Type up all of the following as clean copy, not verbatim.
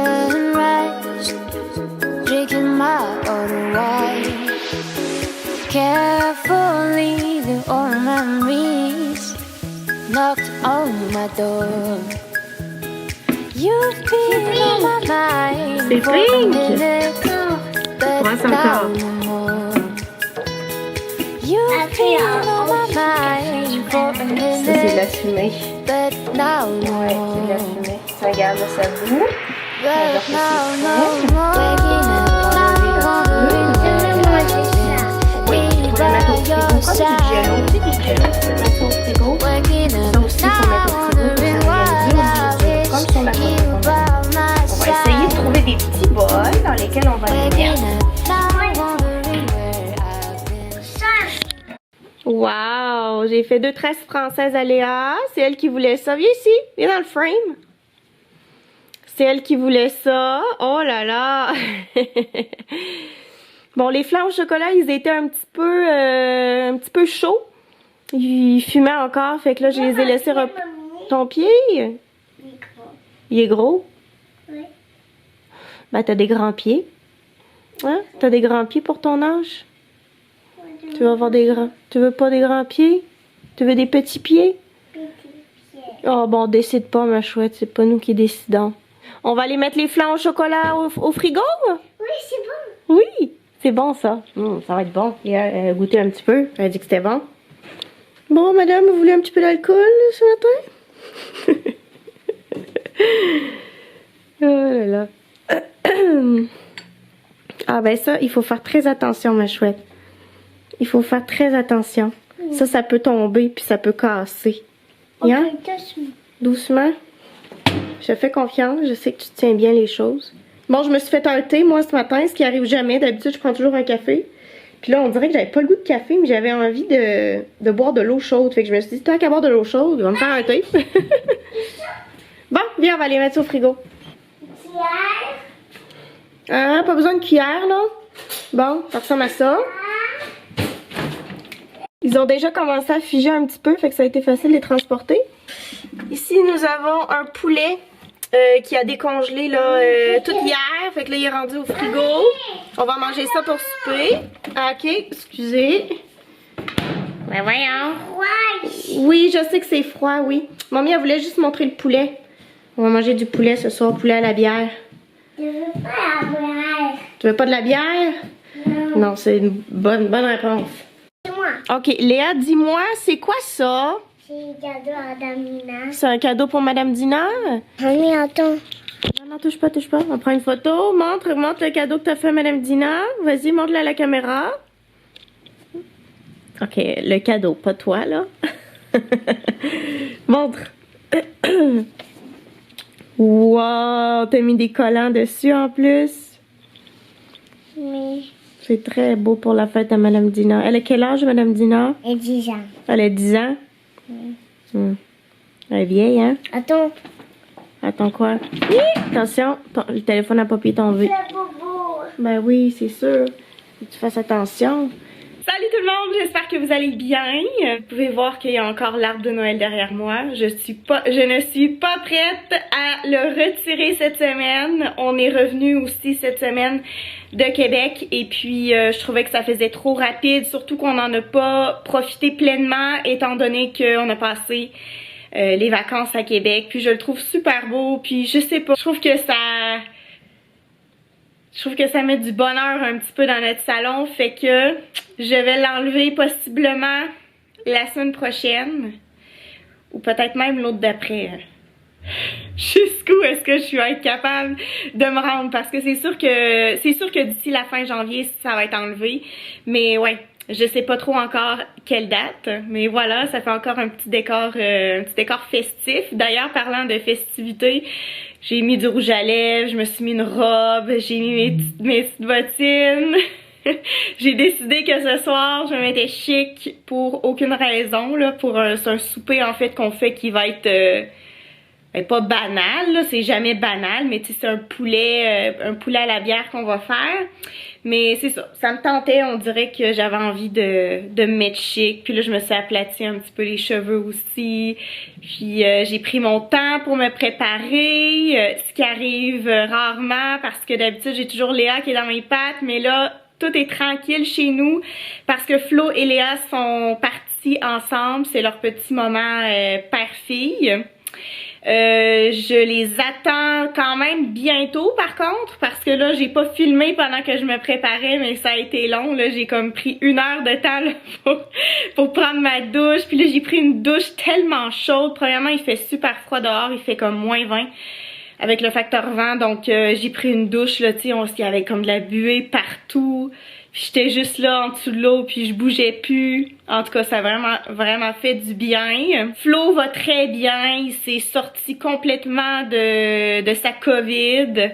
sunrise, drinking my own wine. Carefully, the old memories knocked on my door. You've been on my mind for a minute, but now no more. You've been on my mind for a minute. Ça, c'est de la fumée. But now no Ouais, more. c'est de la fumée. Ça regarde ça bout. But now no more. Waking up on the river, by your side. Waking up now on the river, Comme sur la you by my On va essayer de side. trouver des petits bols dans lesquels on va les Waking mettre. up now on the river, I've been. Wow! J'ai fait 2 tresses françaises à Léa. C'est elle qui voulait ça. Viens ici. Viens dans le frame. C'est elle qui voulait ça. Oh là là! Bon, les flancs au chocolat, ils étaient un petit peu chauds. Ils fumaient encore. Fait que là, je les ai laissés Ton pied? Il est gros? Oui. Ben, t'as des grands pieds. Hein? T'as des grands pieds pour ton âge? Tu veux avoir des grands... Tu veux pas des grands pieds? Tu veux des petits pieds? Oh, bon, décide pas, ma chouette. C'est pas nous qui décidons. On va aller mettre les flancs au chocolat au frigo? Oui, c'est bon. Oui, c'est bon, ça. Ça va être bon. Elle a goûté un petit peu. Elle a dit que c'était bon. Bon, madame, vous voulez un petit peu d'alcool ce matin? Oh là là. Ah ben ça, il faut faire très attention, ma chouette. Il faut faire très attention. Ça peut tomber puis ça peut casser. Hein? Doucement. Je te fais confiance, je sais que tu tiens bien les choses. Bon, je me suis fait un thé, moi, ce matin, ce qui arrive jamais. D'habitude, je prends toujours un café. Puis là, on dirait que j'avais pas le goût de café, mais j'avais envie de boire de l'eau chaude. Fait que je me suis dit, tant qu'à boire de l'eau chaude, on va me faire un thé. Bon, viens, on va aller mettre ça au frigo. Ah, pas besoin de cuillère, là. Bon, ça ressemble à ça. Ils ont déjà commencé à figer un petit peu, fait que ça a été facile de les transporter. Ici, nous avons un poulet qui a décongelé là, tout hier. Fait que là, il est rendu au frigo. On va manger ça pour souper. Ah, ok, excusez. Ben voyons. Oui, je sais que c'est froid, oui. Mamie, elle voulait juste montrer le poulet. On va manger du poulet ce soir, poulet à la bière. Je veux pas la bière. Tu veux pas de la bière? Non, c'est une bonne réponse. C'est moi. Ok, Léa, dis-moi, c'est quoi ça? C'est le cadeau à Damina. C'est un cadeau pour Madame Dina? Mamie, attends. Non, touche pas. On prend une photo. Montre le cadeau que t'as fait à Madame Dina. Vas-y, montre-le à la caméra. Ok, le cadeau, pas toi, là. Montre. Wow, t'as mis des collants dessus en plus. Mais C'est très beau pour la fête à Madame Dina. Elle a quel âge, Madame Dina? et 10 ans. Elle a 10 ans? Elle est vieille, hein? Attends. Attends quoi? Hi! Attention, le téléphone a pas pu tomber. C'est bobo. Ben oui, c'est sûr. Faut que tu fasses attention. Salut tout le monde, j'espère que vous allez bien. Vous pouvez voir qu'il y a encore l'arbre de Noël derrière moi. Je ne suis pas prête à le retirer cette semaine. On est revenu aussi cette semaine de Québec et puis je trouvais que ça faisait trop rapide, surtout qu'on n'en a pas profité pleinement étant donné qu'on a passé les vacances à Québec. Puis je le trouve super beau, puis je sais pas, je trouve que ça met du bonheur un petit peu dans notre salon, fait que je vais l'enlever possiblement la semaine prochaine ou peut-être même l'autre d'après. Jusqu'où est-ce que je vais être capable de me rendre, parce que c'est sûr que d'ici la fin janvier ça va être enlevé, mais ouais, je sais pas trop encore quelle date, mais voilà, ça fait encore un petit décor festif. D'ailleurs, parlant de festivités, j'ai mis du rouge à lèvres, je me suis mis une robe, j'ai mis mes petites bottines. J'ai décidé que ce soir, je me mettais chic pour aucune raison, là, c'est un souper en fait qu'on fait qui va être ben, pas banal, là, c'est jamais banal, mais tu sais, c'est un poulet à la bière qu'on va faire. Mais c'est ça, ça me tentait, on dirait que j'avais envie de me mettre chic. Puis là, je me suis aplatie un petit peu les cheveux aussi. Puis j'ai pris mon temps pour me préparer, ce qui arrive rarement parce que d'habitude, j'ai toujours Léa qui est dans mes pattes, mais là, tout est tranquille chez nous parce que Flo et Léa sont partis ensemble, c'est leur petit moment père-fille. Je les attends quand même bientôt par contre parce que là j'ai pas filmé pendant que je me préparais mais ça a été long là, j'ai comme pris 1 heure de temps là, pour prendre ma douche puis là j'ai pris une douche tellement chaude. Premièrement il fait super froid dehors, il fait comme -20 avec le facteur vent donc j'ai pris une douche là, tu sais, il y avait comme de la buée partout. J'étais juste là en dessous de l'eau puis je bougeais plus. En tout cas, ça a vraiment fait du bien. Flo va très bien. Il s'est sorti complètement de sa COVID.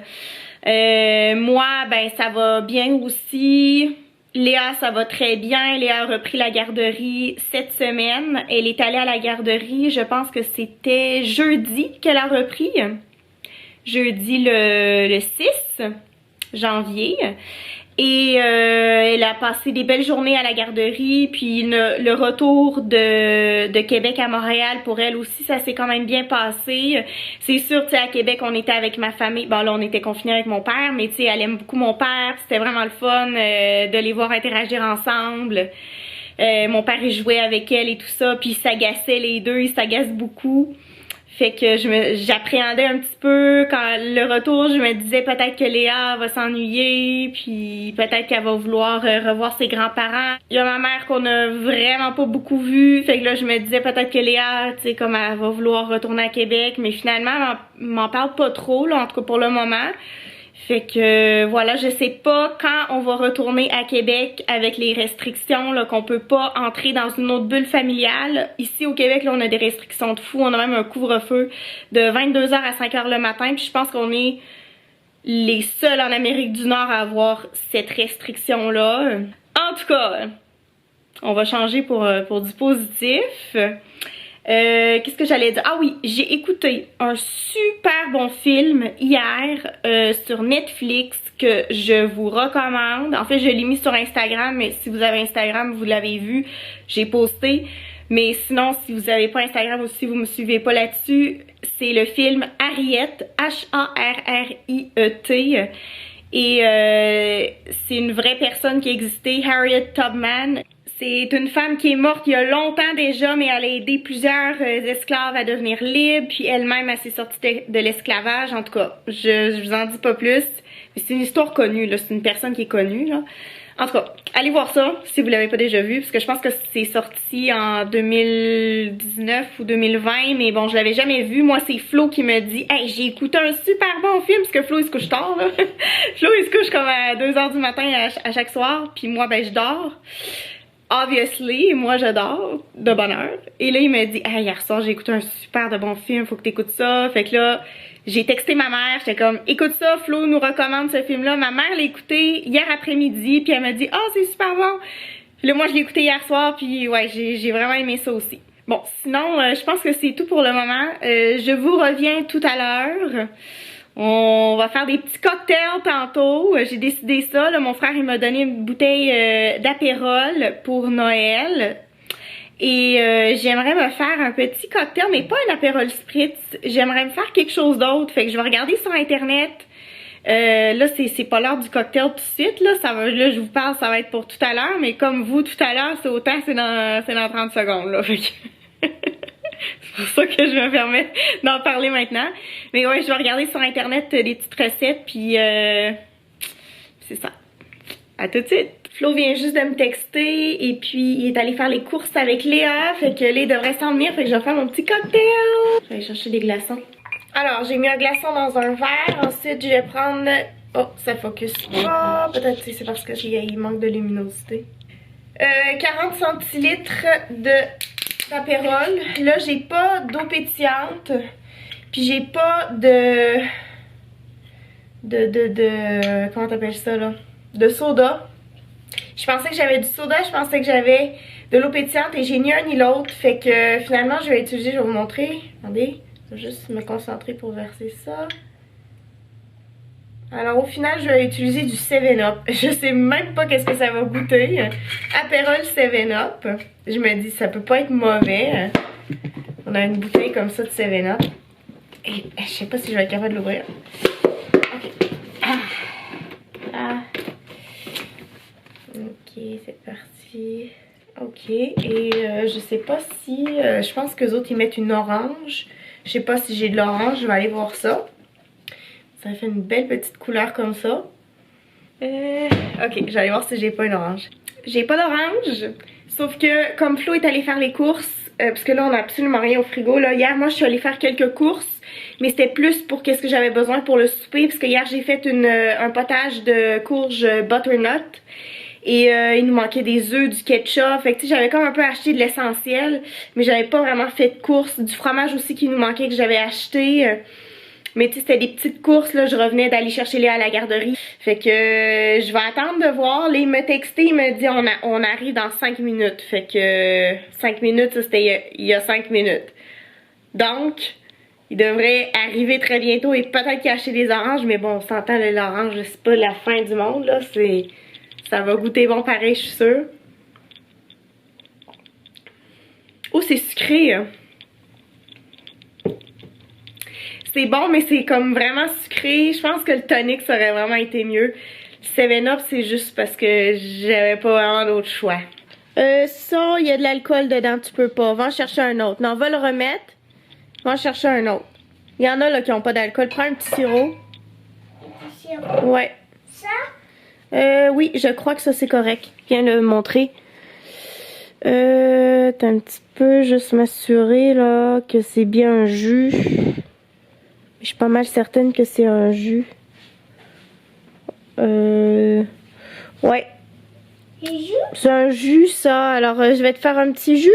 Moi, ben ça va bien aussi. Léa, ça va très bien. Léa a repris la garderie cette semaine. Elle est allée à la garderie, je pense que c'était jeudi qu'elle a repris. Jeudi le 6 janvier. Et elle a passé des belles journées à la garderie, puis le retour de Québec à Montréal pour elle aussi, ça s'est quand même bien passé. C'est sûr, tu sais, à Québec, on était avec ma famille, bon là on était confinés avec mon père, mais tu sais, elle aime beaucoup mon père, c'était vraiment le fun de les voir interagir ensemble. Mon père il jouait avec elle et tout ça, puis ils s'agaçaient les deux, ils s'agacent beaucoup. Fait que j'appréhendais un petit peu quand le retour, je me disais peut-être que Léa va s'ennuyer, puis peut-être qu'elle va vouloir revoir ses grands-parents. Il y a ma mère qu'on a vraiment pas beaucoup vue, fait que là je me disais peut-être que Léa, tu sais, comme elle va vouloir retourner à Québec, mais finalement elle m'en parle pas trop, là, en tout cas pour le moment. Fait que voilà, je sais pas quand on va retourner à Québec avec les restrictions, là, qu'on peut pas entrer dans une autre bulle familiale. Ici au Québec, là, on a des restrictions de fou. On a même un couvre-feu de 22h à 5h le matin. Puis je pense qu'on est les seuls en Amérique du Nord à avoir cette restriction-là. En tout cas, on va changer pour du positif. Qu'est-ce que j'allais dire? Ah oui, j'ai écouté un super bon film hier sur Netflix que je vous recommande. En fait, je l'ai mis sur Instagram, mais si vous avez Instagram, vous l'avez vu, j'ai posté. Mais sinon, si vous n'avez pas Instagram ou si vous me suivez pas là-dessus, c'est le film Harriet, Harriet. Et c'est une vraie personne qui existait, Harriet Tubman. C'est une femme qui est morte il y a longtemps déjà, mais elle a aidé plusieurs esclaves à devenir libres, puis elle-même elle s'est sortie de l'esclavage. En tout cas, je vous en dis pas plus, mais c'est une histoire connue, là, c'est une personne qui est connue, là. En tout cas, allez voir ça si vous l'avez pas déjà vu, parce que je pense que c'est sorti en 2019 ou 2020, mais bon, je l'avais jamais vu. Moi, c'est Flo qui me dit « Hey, j'ai écouté un super bon film », parce que Flo, il se couche tard, là. Flo, il se couche comme à 2h du matin à chaque soir, puis moi, ben, je dors. Obviously, moi je dors de bonne heure. Et là il me dit hey, hier soir j'ai écouté un super de bon film, faut que t'écoutes ça. Fait que là j'ai texté ma mère, j'étais comme écoute ça, Flo nous recommande ce film là. Ma mère l'a écouté hier après-midi puis elle m'a dit oh c'est super bon. Puis là moi je l'ai écouté hier soir puis ouais j'ai vraiment aimé ça aussi. Bon sinon je pense que c'est tout pour le moment. Je vous reviens tout à l'heure. On va faire des petits cocktails tantôt. J'ai décidé ça. Là, mon frère il m'a donné une bouteille d'apérol pour Noël. Et j'aimerais me faire un petit cocktail, mais pas un apérol spritz. J'aimerais me faire quelque chose d'autre. Fait que je vais regarder sur internet. Là, c'est pas l'heure du cocktail tout de suite. Là, là, je vous parle, ça va être pour tout à l'heure. Mais comme vous, tout à l'heure, c'est autant, c'est dans 30 secondes. Là. Fait que c'est pour ça que je me permets d'en parler maintenant. Mais ouais, je vais regarder sur internet des petites recettes, puis c'est ça. À tout de suite. Flo vient juste de me texter, et puis il est allé faire les courses avec Léa, fait que Léa devrait s'en venir, fait que je vais faire mon petit cocktail. Je vais aller chercher des glaçons. Alors, j'ai mis un glaçon dans un verre, ensuite je vais prendre... Oh, ça focus pas, peut-être c'est parce qu'il manque de luminosité. 40 centilitres d'apérol. Là, j'ai pas d'eau pétillante. Puis j'ai pas de comment t'appelles ça là? De soda. Je pensais que j'avais du soda, je pensais que j'avais de l'eau pétillante et j'ai ni un ni l'autre. Fait que finalement, je vais utiliser, je vais vous montrer. Attendez, Je vais juste me concentrer pour verser ça. Alors au final, je vais utiliser du 7-Up. Je sais même pas qu'est-ce que ça va goûter. Aperol 7-Up. Je me dis, ça peut pas être mauvais. On a une bouteille comme ça de 7-Up. Et je sais pas si je vais être capable de l'ouvrir. Ok. Ok, c'est parti. Ok, et je sais pas si... je pense qu'eux autres, ils mettent une orange. Je sais pas si j'ai de l'orange, je vais aller voir ça. Ça fait une belle petite couleur comme ça. Ok, je vais aller voir si j'ai pas une orange. J'ai pas d'orange, sauf que comme Flo est allé faire les courses, parce que là, on a absolument rien au frigo. Là, hier, moi, je suis allée faire quelques courses, mais c'était plus pour qu'est-ce que j'avais besoin pour le souper, parce que hier, j'ai fait un potage de courge butternut. Et il nous manquait des œufs, du ketchup. Fait que tu sais, j'avais comme un peu acheté de l'essentiel. Mais j'avais pas vraiment fait de courses. Du fromage aussi qui nous manquait que j'avais acheté. Mais tu sais, c'était des petites courses. Là, je revenais d'aller chercher Léa à la garderie. Fait que je vais attendre de voir. Là, il m'a texté, il m'a dit on arrive dans 5 minutes. Fait que 5 minutes, ça c'était il y a 5 minutes. Donc, il devrait arriver très bientôt et peut-être qu'il a acheté des oranges. Mais bon, on s'entend, l'orange, c'est pas la fin du monde, là. Ça va goûter bon pareil, je suis sûre. Oh, c'est sucré. Hein. C'est bon, mais c'est comme vraiment sucré. Je pense que le tonic, ça aurait vraiment été mieux. 7-Up, c'est juste parce que j'avais pas vraiment d'autre choix. Ça, il y a de l'alcool dedans, tu peux pas. Va en chercher un autre. Non, va le remettre. Va en chercher un autre. Il y en a là qui ont pas d'alcool. Prends un petit sirop. Sirop. Ouais. Ça? Oui, je crois que ça c'est correct. Je viens le montrer. T'as un petit peu juste m'assurer là que c'est bien un jus. Je suis pas mal certaine que c'est un jus. Ouais. C'est un jus ça. Alors je vais te faire un petit jus.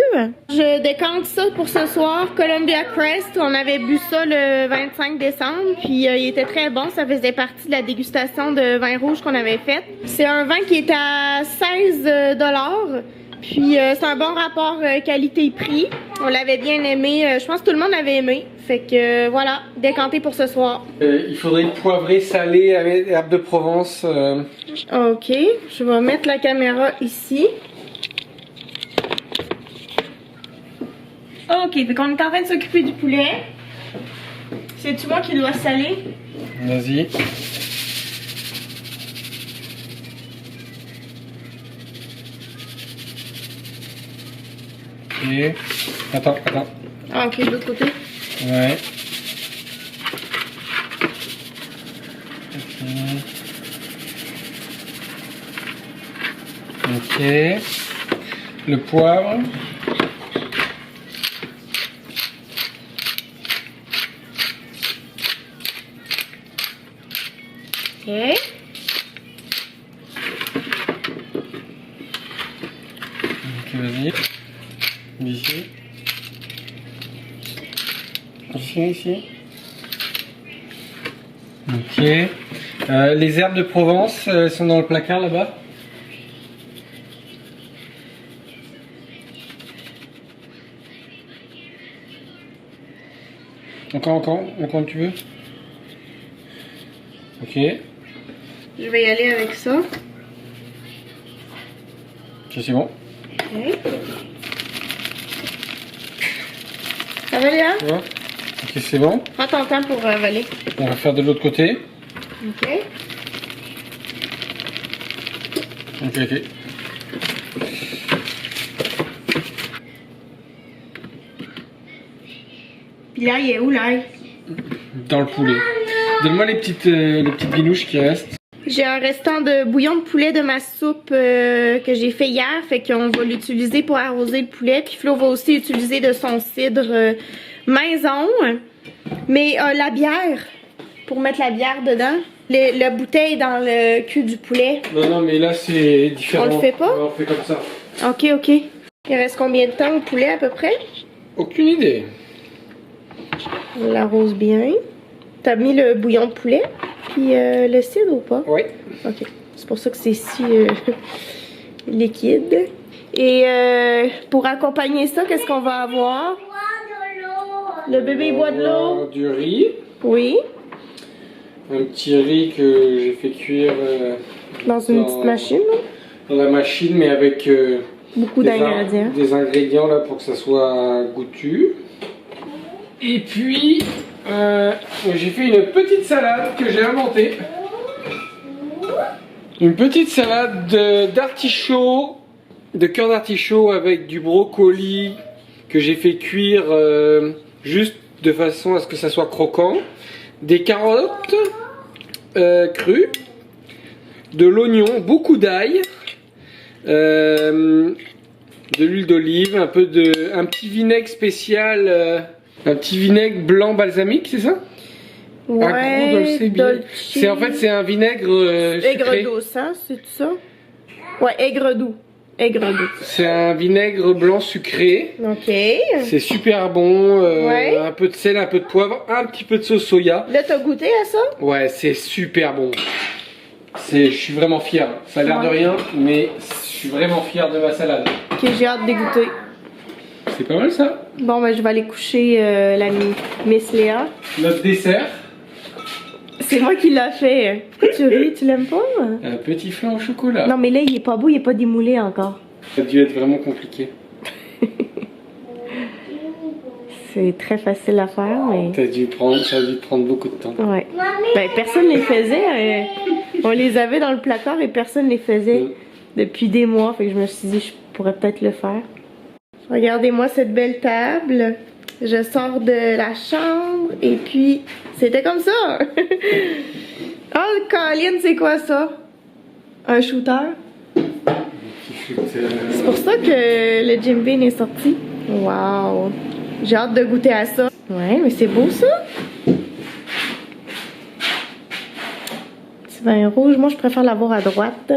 Je décante ça pour ce soir. Columbia Crest. On avait bu ça le 25 décembre. Puis il était très bon. Ça faisait partie de la dégustation de vin rouge qu'on avait faite. C'est un vin qui est à 16 $. Puis c'est un bon rapport qualité-prix. On l'avait bien aimé. Je pense que tout le monde avait aimé. Fait que voilà, décanté pour ce soir. Il faudrait une poivrée salée avec herbes de Provence. Ok, je vais mettre la caméra ici. Ok, fait qu'on est en train de s'occuper du poulet. C'est-tu moi qui dois saler? Vas-y. Ok. Attends. Ah, ok, de l'autre côté. Ouais. Ok. Le poivre. Ok. Ok, vas-y. Ici. Ici. Ok. Les herbes de Provence sont dans le placard là-bas. Encore, tu veux. Ok. Je vais y aller avec ça. Ça c'est bon. Ok. Ça va, Léa? Ouais. Ok, c'est bon. Prends ton temps pour avaler. On va faire de l'autre côté. Ok. Ok. Puis là, il est où l'ail? Dans le poulet. Donne-moi les petites guinouches qui restent. J'ai un restant de bouillon de poulet de ma soupe que j'ai fait hier. Fait qu'on va l'utiliser pour arroser le poulet. Puis Flo va aussi utiliser de son cidre maison. Mais la bière, pour mettre la bière dedans. La bouteille dans le cul du poulet. Non, mais là c'est différent. On le fait pas? Ouais, on fait comme ça. Ok. Il reste combien de temps au poulet à peu près? Aucune idée. On l'arrose bien. T'as mis le bouillon de poulet, puis le cidre ou pas? Oui. Ok. C'est pour ça que c'est si liquide. Et pour accompagner ça, qu'est-ce qu'on va avoir? Le bébé boit de l'eau. Du riz. Oui. Un petit riz que j'ai fait cuire Dans une petite machine. dans la machine, mais avec Beaucoup d'ingrédients. des ingrédients là pour que ça soit goûtu. Et puis j'ai fait une petite salade que j'ai inventée. Une petite salade d'artichaut, de cœur d'artichaut avec du brocoli que j'ai fait cuire juste de façon à ce que ça soit croquant. Des carottes crues, de l'oignon, beaucoup d'ail, de l'huile d'olive, un petit vinaigre spécial, un petit vinaigre blanc balsamique, c'est ça? Ouais, c'est en fait c'est un vinaigre sucré. Aigre douce, hein, c'est tout ça? Ouais, aigre doux. Aigre doux. C'est un vinaigre blanc sucré. Ok. C'est super bon. Ouais. Un peu de sel, un peu de poivre, un petit peu de sauce soya. Là, t'as goûté à ça? Ouais, c'est super bon. Je suis vraiment fier. Ça a l'air de rien, mais je suis vraiment fier de ma salade. Ok, j'ai hâte de goûter. C'est pas mal ça. Bon, ben, je vais aller coucher la Miss Léa. Notre dessert. C'est moi qui l'a fait. Pourquoi tu ris? Tu l'aimes pas? Un petit flan au chocolat. Non, mais là, il est pas beau, il est pas démoulé encore. Ça a dû être vraiment compliqué. C'est très facile à faire, mais... Ça a dû prendre beaucoup de temps. Ouais. Ben, personne les faisait. On les avait dans le placard et personne les faisait depuis des mois. Fait que je me suis dit, je pourrais peut-être le faire. Regardez-moi cette belle table. Je sors de la chambre et puis c'était comme ça. Oh, Colin, c'est quoi ça? Un shooter? C'est pour ça que le Jim Beam est sorti. Wow! J'ai hâte de goûter à ça. Ouais, mais c'est beau ça. Petit vin rouge. Moi, je préfère l'avoir à droite.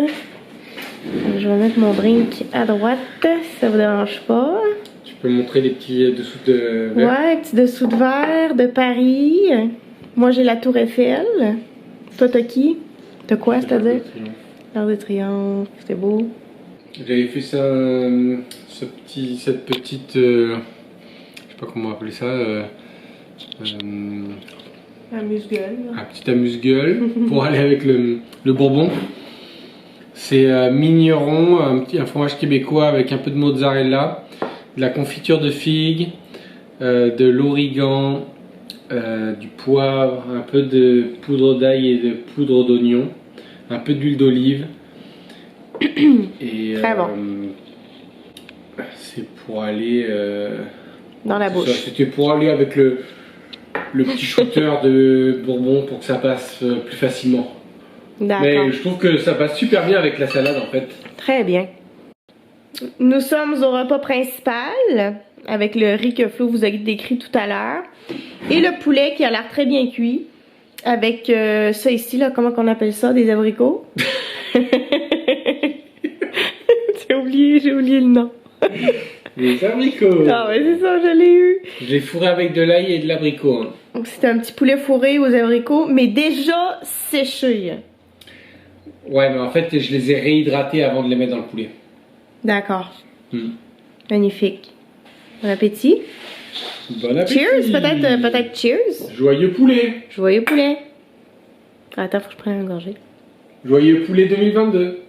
Je vais mettre mon drink à droite. Ça vous dérange pas? Tu peux montrer les petits dessous de verre? Ouais, petits dessous de verre de Paris. Moi, j'ai la Tour Eiffel. Toi, t'as qui? T'as quoi, c'est-à-dire? L'Arc de Triomphe. C'est beau. J'avais fait ça, cette petite, je sais pas comment appeler ça, Amuse-gueule. un petit amuse-gueule pour aller avec le bourbon. C'est mignon, un fromage québécois avec un peu de mozzarella, de la confiture de figues, de l'origan, du poivre, un peu de poudre d'ail et de poudre d'oignon, un peu d'huile d'olive. Et très bon. C'est pour aller dans la bouche. C'était pour aller avec le petit shooter de bourbon pour que ça passe plus facilement. D'accord. Mais je trouve que ça passe super bien avec la salade en fait. Très bien. Nous sommes au repas principal avec le riz que Flo vous a décrit tout à l'heure et le poulet qui a l'air très bien cuit avec ça ici là, comment qu'on appelle ça, des abricots. J'ai oublié le nom. Les abricots. Ah ouais, c'est ça, je l'ai eu. Je l'ai fourré avec de l'ail et de l'abricot. Hein. Donc c'était un petit poulet fourré aux abricots, mais déjà séché. Ouais, mais en fait, je les ai réhydratés avant de les mettre dans le poulet. D'accord. Magnifique. Bon appétit. Bon appétit. Cheers, peut-être cheers. Joyeux poulet. Joyeux poulet. Attends, faut que je prenne une gorgée. Joyeux poulet 2022.